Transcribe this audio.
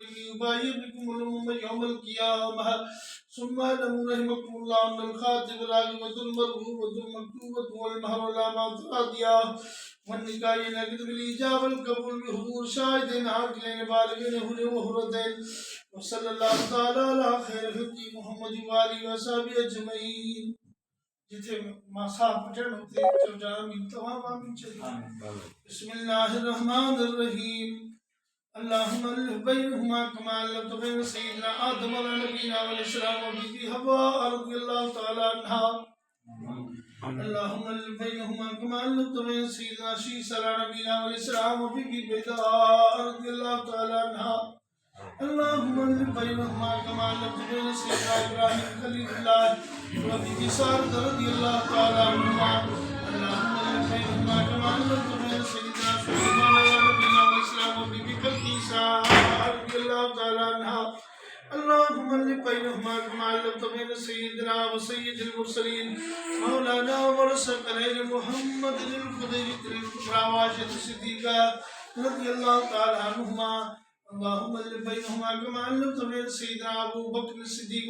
युबायी बिकुम उम्म यौमल क़ियामह सुम्मा लम रहिमकुमुल्लाह अल खातिब रागिमतुल मरहूबतुल मकतूबतु वल महरुला मातरादिया वन निकाय नगद बिल इजाबल कबूल bi हुजूर शाहिदिन आकिलिन बालिगिन हुले व हुरदैन व सल्लल्लाहु तआला अला खैर खल्क़ी मुहम्मद व आलिहि व सहबी अजमईन। जिथे मासा पठण होते चौजा मिन तमाम आमीन चलिए। बिस्मिल्लाहिर्रहमानिर्रहीम। अल्लाहुम्मा अल्लिफ बैनहुमा कमा अल्लफ़्ता बैन सय्यिदिना आदम व नबीना व इस्लाम व बीबी हव्वा रज़ियल्लाहु तआला अन्हा। अल्लाहुम्मा अल्लिफ बैनहुमा कमा अल्लफ़्ता बैन सय्यिदिना शीसा व नबीना व इस्लाम व बीबी बैदा रज़ियल्लाहु तआला अन्हा। अल्लाहुम्मा अल्लिफ बैनहुमा कमा अल्लफ़्ता बैन सय्यिदिना इब्राहीम खलीलुल्लाह व बीबी सारह रज़ियल्लाहु तआला अन्हुमा। अल्लाहुम्मा अल्लिफ बैनहुमा कमा अल्लफ़्ता बैन सय्यिदिना सुलेमान व नबीना व इस्लाम व बीबी बल्कीसा रज़ियल्लाहु तआला अन्हा। अल्लाहुम्मा अल्लिफ बैनहुमा कमा अल्लफ़्ता बैन सय्यिदिना व सय्यिदिल मुरसलीन मौलाना व रसूलुल्लाह मुहम्मदिल ख़ुदैरिल कुबरा व आयशा सिद्दीक़ा रज़ियल्लाहु तआला अन्हुमा। अल्लाहुम्मा अल्लिफ बैनहुमा कमा अल्लफ़्ता बैन सय्यिदिना अबू बकर सिद्दीक़